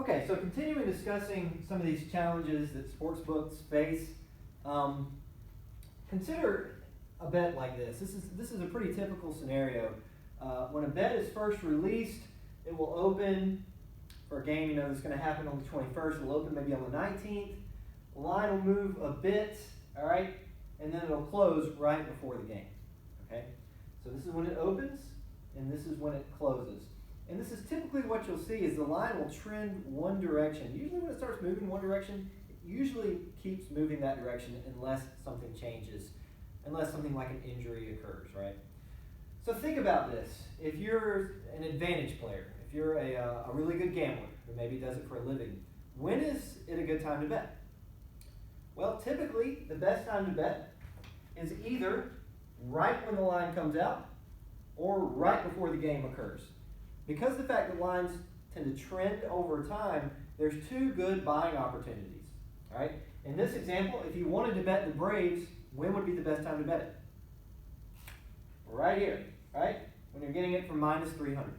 Okay, so continuing discussing some of these challenges that sportsbooks face, consider a bet like this. This is a pretty typical scenario. When a bet is first released, it will open for a game, that's going to happen on the 21st. It'll open maybe on the 19th. The line will move a bit, all right, and then it'll close right before the game, okay? So this is when it opens, and this is when it closes. And this is typically what you'll see is the line will trend one direction. Usually when it starts moving one direction, it usually keeps moving that direction unless something changes, unless something like an injury occurs, right? So think about this. If you're an advantage player, if you're a really good gambler who maybe does it for a living, when is it a good time to bet? Well, typically the best time to bet is either right when the line comes out or right before the game occurs. Because of the fact that lines tend to trend over time, there's two good buying opportunities. All right? In this example, if you wanted to bet the Braves, when would be the best time to bet it? Right here, right? When you're getting it from minus 300.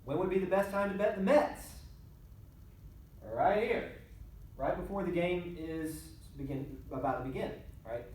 When would be the best time to bet the Mets? Right here, right before the game is about to begin, right?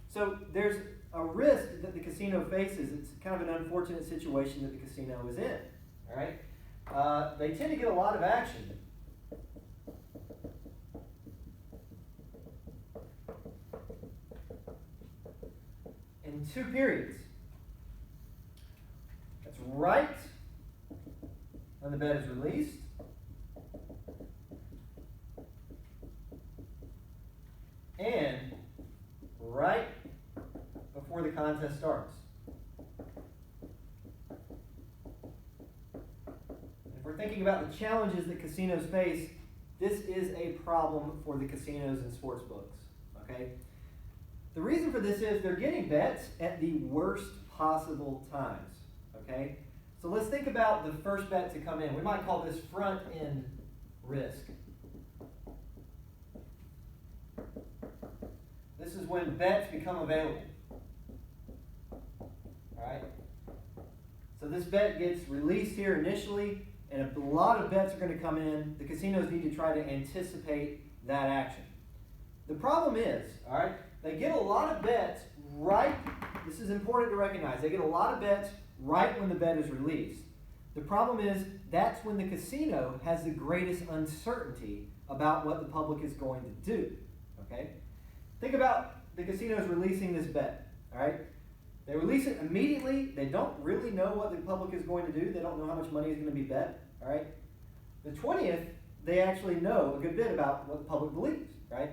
So there's a risk that the casino faces. It's kind of an unfortunate situation that the casino is in, all right? They tend to get a lot of action. In two periods. That's right when the bet is released and right before the contest starts. If we're thinking about the challenges that casinos face, this is a problem for the casinos and sports books, okay? The reason for this is they're getting bets at the worst possible times, okay? So let's think about the first bet to come in. We might call this front end risk. This is when bets become available. All right? So this bet gets released here initially, and a lot of bets are going to come in. The casinos need to try to anticipate that action. The problem is, all right, they get a lot of bets right, this is important to recognize, they get a lot of bets right when the bet is released. The problem is that's when the casino has the greatest uncertainty about what the public is going to do, okay? Think about the casinos releasing this bet, all right? They release it immediately. They don't really know what the public is going to do. They don't know how much money is going to be bet, all right? The 20th, they actually know a good bit about what the public believes, right?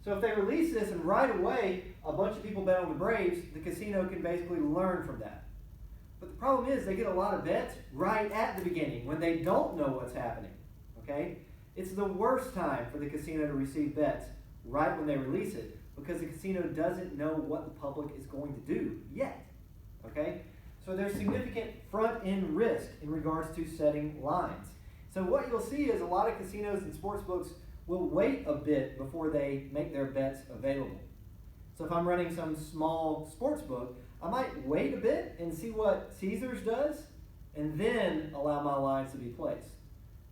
So if they release this and right away a bunch of people bet on the Braves, the casino can basically learn from that. But the problem is they get a lot of bets right at the beginning when they don't know what's happening, okay? It's the worst time for the casino to receive bets right when they release it because the casino doesn't know what the public is going to do yet, okay? So there's significant front-end risk in regards to setting lines. So what you'll see is a lot of casinos and sports books will wait a bit before they make their bets available. So if I'm running some small sports book, I might wait a bit and see what Caesars does and then allow my lines to be placed.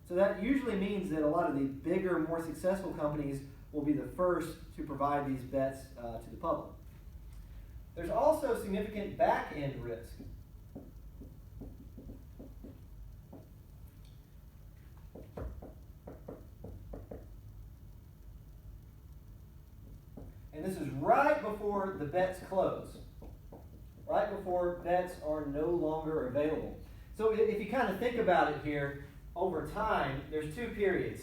So that usually means that a lot of the bigger, more successful companies will be the first to provide these bets to the public. There's also significant back-end risk. And this is right before the bets close. Right before bets are no longer available. So if you kind of think about it here, over time, there's two periods,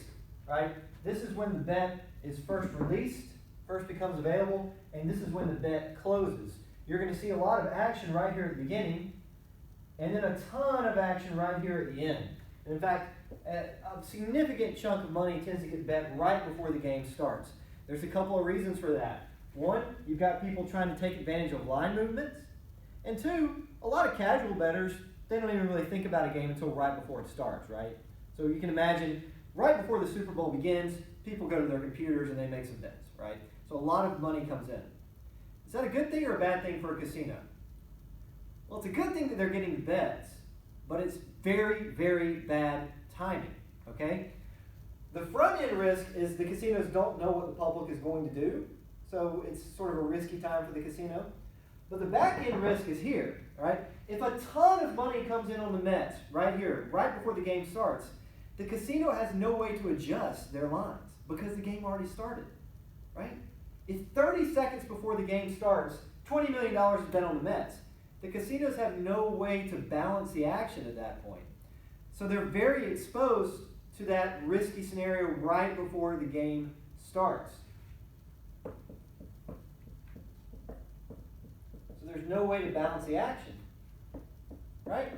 right? This is when the bet is first released, first becomes available, and this is when the bet closes. You're going to see a lot of action right here at the beginning, and then a ton of action right here at the end. And in fact, a significant chunk of money tends to get bet right before the game starts. There's a couple of reasons for that. One, you've got people trying to take advantage of line movements. And two, a lot of casual bettors, they don't even really think about a game until right before it starts, right? So you can imagine, right before the Super Bowl begins, people go to their computers and they make some bets, right? So a lot of money comes in. Is that a good thing or a bad thing for a casino? Well, it's a good thing that they're getting bets, but it's very, very bad timing, okay? The front end risk is the casinos don't know what the public is going to do, so it's sort of a risky time for the casino. But the back end risk is here, right? If a ton of money comes in on the Mets right here, right before the game starts, the casino has no way to adjust their lines because the game already started, right? If 30 seconds before the game starts, $20 million is bet on the Mets, the casinos have no way to balance the action at that point. So they're very exposed to that risky scenario right before the game starts. So there's no way to balance the action, right?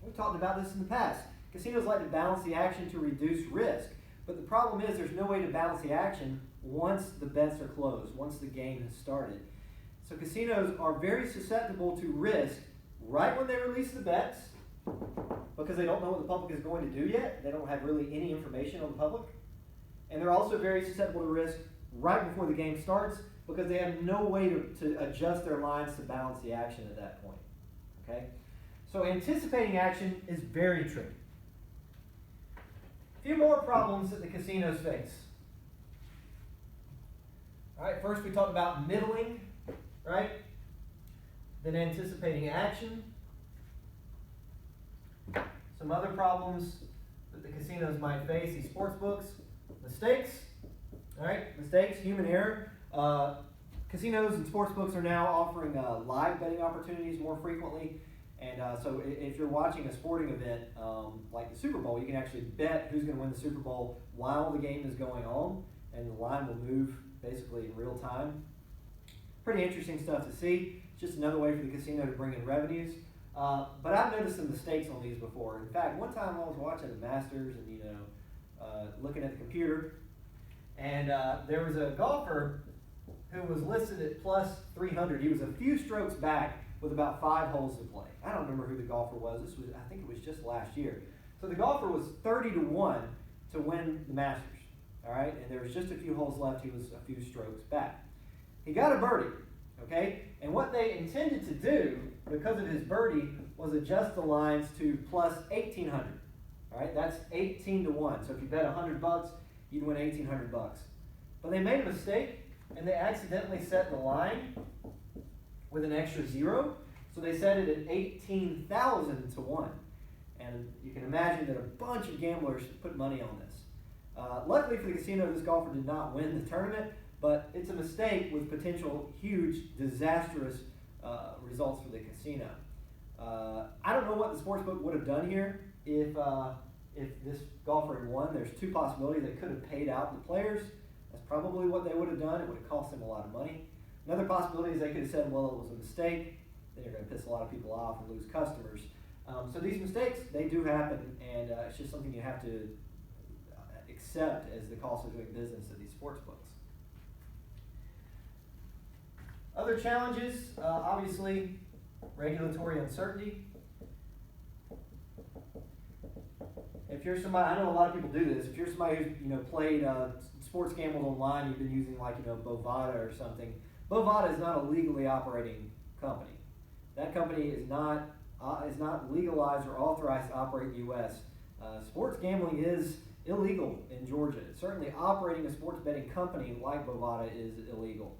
We've talked about this in the past. Casinos like to balance the action to reduce risk, but the problem is there's no way to balance the action once the bets are closed, once the game has started. So casinos are very susceptible to risk right when they release the bets, because they don't know what the public is going to do yet. They don't have really any information on the public. And they're also very susceptible to risk right before the game starts, because they have no way to adjust their lines to balance the action at that point. Okay? So anticipating action is very tricky. A few more problems that the casinos face. All right, first we talked about middling, right? Then anticipating action. Some other problems that the casinos might face, these sports books, mistakes, all right, mistakes, human error. Casinos and sports books are now offering live betting opportunities more frequently. And so if you're watching a sporting event like the Super Bowl, you can actually bet who's going to win the Super Bowl while the game is going on, and the line will move basically in real time. Pretty interesting stuff to see. It's just another way for the casino to bring in revenues. But I've noticed some mistakes on these before. In fact, one time I was watching the Masters and, looking at the computer, and there was a golfer who was listed at plus 300. He was a few strokes back with about 5 holes to play. I don't remember who the golfer was. I think it was just last year. So the golfer was 30-1 to win the Masters. All right, and there was just a few holes left. He was a few strokes back. He got a birdie, okay? And what they intended to do, because of his birdie, was adjust the lines to plus 1,800. All right, that's 18-1. So if you bet $100, you'd win $1,800. But they made a mistake, and they accidentally set the line with an extra 0. So they set it at 18,000-1. And you can imagine that a bunch of gamblers put money on this. Luckily for the casino, this golfer did not win the tournament, but it's a mistake with potential huge, disastrous results for the casino. I don't know what the sportsbook would have done here if this golfer had won. There's 2 possibilities. They could have paid out the players. That's probably what they would have done. It would have cost them a lot of money. Another possibility is they could have said, well, it was a mistake. Then you're going to piss a lot of people off and lose customers. So these mistakes, they do happen, and it's just something you have to accept as the cost of doing business at these sports books. Other challenges, obviously, regulatory uncertainty. If you're somebody, I know a lot of people do this. If you're somebody who's played sports gambled online, you've been using Bovada or something. Bovada is not a legally operating company. That company is not legalized or authorized to operate in the U.S. Sports gambling is illegal in Georgia. Certainly, operating a sports betting company like Bovada is illegal.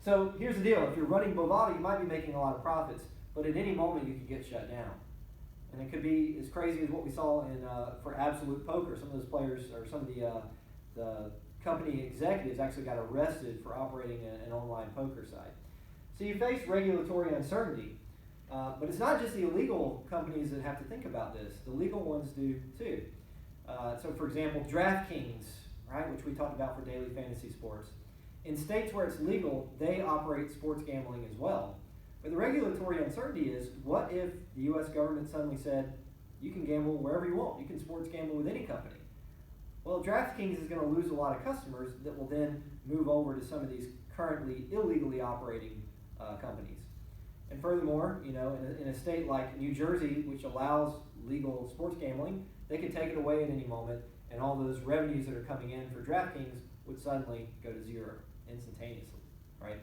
So here's the deal: if you're running Bovada, you might be making a lot of profits, but at any moment you could get shut down. And it could be as crazy as what we saw for Absolute Poker. Some of those players, or some of the company executives, actually got arrested for operating an online poker site. So you face regulatory uncertainty, but it's not just the illegal companies that have to think about this. The legal ones do too. So for example, DraftKings, right, which we talked about for daily fantasy sports. In states where it's legal, they operate sports gambling as well. But the regulatory uncertainty is, what if the U.S. government suddenly said, you can gamble wherever you want, you can sports gamble with any company? Well, DraftKings is going to lose a lot of customers that will then move over to some of these currently illegally operating companies. And furthermore, in a state like New Jersey, which allows legal sports gambling, they could take it away at any moment, and all those revenues that are coming in for DraftKings would suddenly go to 0 instantaneously, right?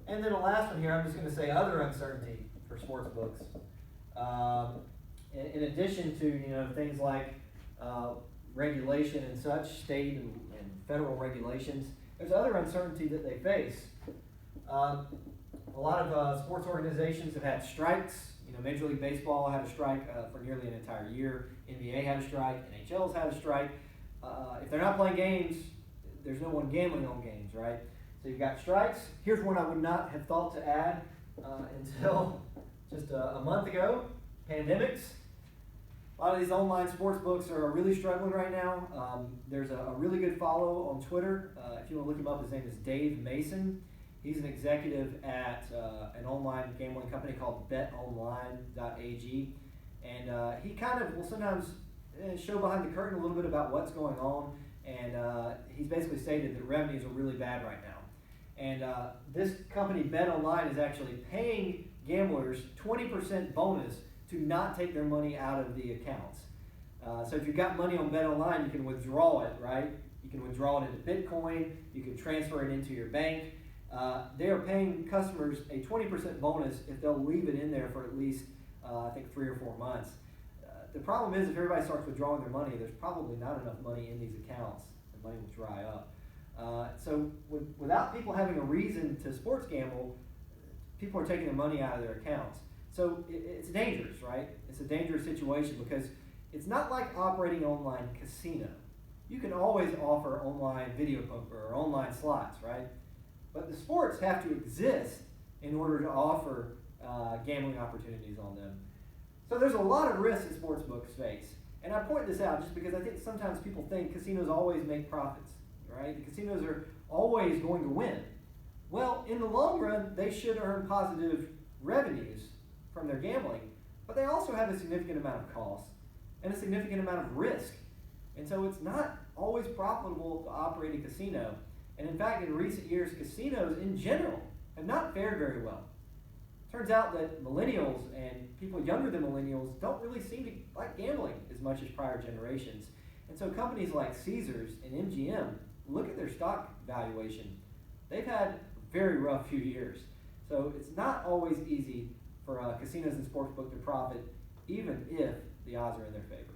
And then the last one here, I'm just going to say other uncertainty for sports books. in addition to things like regulation and such, state and federal regulations, there's other uncertainty that they face. A lot of sports organizations have had strikes. Major League Baseball had a strike for nearly an entire year. NBA had a strike. NHL's had a strike. If they're not playing games, there's no one gambling on games, right? So you've got strikes. Here's one I would not have thought to add until just a month ago: pandemics. A lot of these online sports books are really struggling right now. There's a really good follow on Twitter. If you want to look him up, his name is Dave Mason. He's an executive at an online gambling company called betonline.ag. And he kind of will sometimes show behind the curtain a little bit about what's going on. And he's basically stated that revenues are really bad right now. And this company, BetOnline, is actually paying gamblers 20% bonus to not take their money out of the accounts. So if you've got money on BetOnline, you can withdraw it, right? You can withdraw it into Bitcoin. You can transfer it into your bank. They are paying customers a 20% bonus if they'll leave it in there for at least, I think, 3 or 4 months. The problem is if everybody starts withdrawing their money, there's probably not enough money in these accounts. The money will dry up. So without people having a reason to sports gamble, people are taking their money out of their accounts. So it's dangerous, right? It's a dangerous situation because it's not like operating an online casino. You can always offer online video poker or online slots, right? But the sports have to exist in order to offer gambling opportunities on them. So there's a lot of risks that sportsbooks face. And I point this out just because I think sometimes people think casinos always make profits, right? The casinos are always going to win. Well, in the long run, they should earn positive revenues from their gambling, but they also have a significant amount of cost and a significant amount of risk. And so it's not always profitable to operate a casino. And in fact, in recent years, casinos in general have not fared very well. Turns out that millennials and people younger than millennials don't really seem to like gambling as much as prior generations. And so companies like Caesars and MGM, look at their stock valuation. They've had a very rough few years. So it's not always easy for casinos and sportsbook to profit, even if the odds are in their favor.